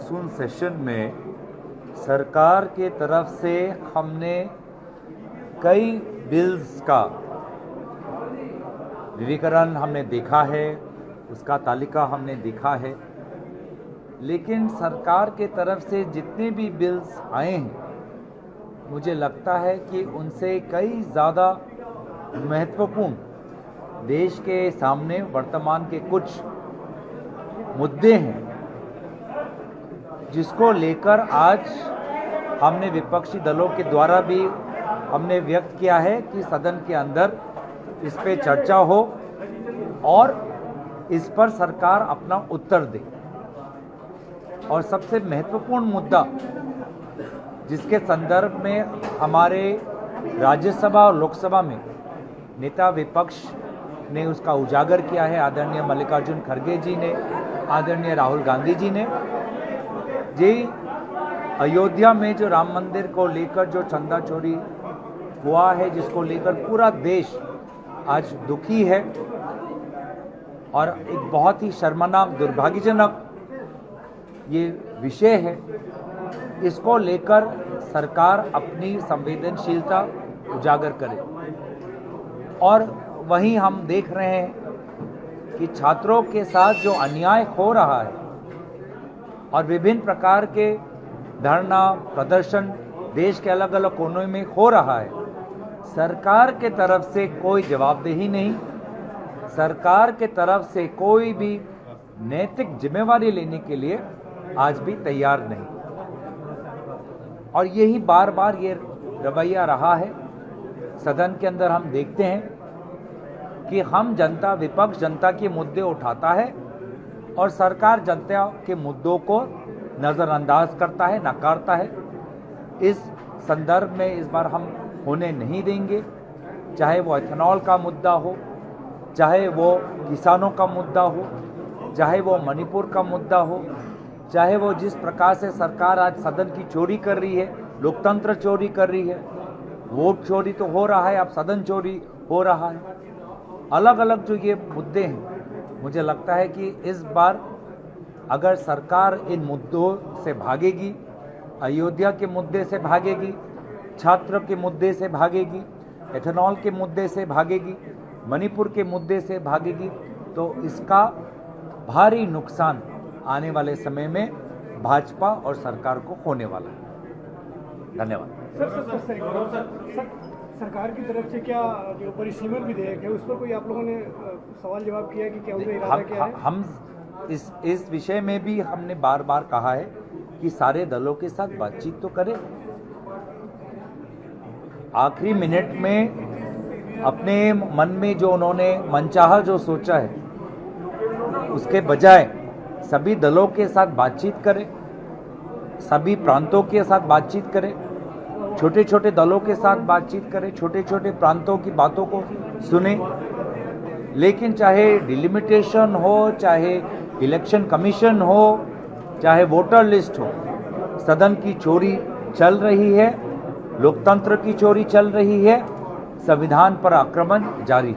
Monsoon session में सरकार के तरफ से हमने कई बिल्स का विविकरण हमने देखा है, उसका तालिका हमने देखा है, लेकिन सरकार के तरफ से जितने भी बिल्स आए हैं मुझे लगता है कि उनसे कई ज़्यादा महत्वपूर्ण देश के सामने वर्तमान के कुछ मुद्दे हैं जिसको लेकर आज हमने विपक्षी दलों के द्वारा भी हमने व्यक्त किया है कि सदन के अंदर इस पे चर्चा हो और इस पर सरकार अपना उत्तर दे। और सबसे महत्वपूर्ण मुद्दा जिसके संदर्भ में हमारे राज्यसभा और लोकसभा में नेता विपक्ष ने उसका उजागर किया है, आदरणीय मल्लिकार्जुन खड़गे जी ने, आदरणीय राहुल गांधी जी ने, जी अयोध्या में जो राम मंदिर को लेकर जो चंदा चोरी हुआ है, जिसको लेकर पूरा देश आज दुखी है और एक बहुत ही शर्मनाक दुर्भाग्यजनक ये विषय है, इसको लेकर सरकार अपनी संवेदनशीलता उजागर करे। और वहीं हम देख रहे हैं कि छात्रों के साथ जो अन्याय हो रहा है और विभिन्न प्रकार के धरना प्रदर्शन देश के अलग अलग कोनों में हो रहा है, सरकार के तरफ से कोई जवाबदेही नहीं, सरकार के तरफ से कोई भी नैतिक जिम्मेवारी लेने के लिए आज भी तैयार नहीं। और यही बार बार ये रवैया रहा है। सदन के अंदर हम देखते हैं कि हम जनता, विपक्ष जनता के मुद्दे उठाता है और सरकार जनता के मुद्दों को नज़रअंदाज करता है, नकारता है। इस संदर्भ में इस बार हम होने नहीं देंगे, चाहे वो एथेनॉल का मुद्दा हो, चाहे वो किसानों का मुद्दा हो, चाहे वो मणिपुर का मुद्दा हो, चाहे वो जिस प्रकार से सरकार आज सदन की चोरी कर रही है, लोकतंत्र चोरी कर रही है, वोट चोरी तो हो रहा है, अब सदन चोरी हो रहा है। अलग अलग जो ये मुद्दे हैं, मुझे लगता है कि इस बार अगर सरकार इन मुद्दों से भागेगी, अयोध्या के मुद्दे से भागेगी, छात्र के मुद्दे से भागेगी, एथेनॉल के मुद्दे से भागेगी, मणिपुर के मुद्दे से भागेगी, तो इसका भारी नुकसान आने वाले समय में भाजपा और सरकार को होने वाला है। धन्यवाद। सरकार की तरफ से क्या जो परिसीमन विधेयक है उस पर कोई आप लोगों ने सवाल जवाब किया कि क्या उनका इरादा क्या है? हम इस विषय में भी हमने बार बार कहा है कि सारे दलों के साथ बातचीत तो करें। आखिरी मिनट में अपने मन में जो उन्होंने मनचाहा जो सोचा है, उसके बजाय सभी दलों के साथ बातचीत करें, सभी प्रांतों के साथ बातचीत करें, छोटे छोटे दलों के साथ बातचीत करें, छोटे छोटे प्रांतों की बातों को सुने। लेकिन चाहे डिलिमिटेशन हो, चाहे इलेक्शन कमीशन हो, चाहे वोटर लिस्ट हो, सदन की चोरी चल रही है, लोकतंत्र की चोरी चल रही है, संविधान पर आक्रमण जारी है।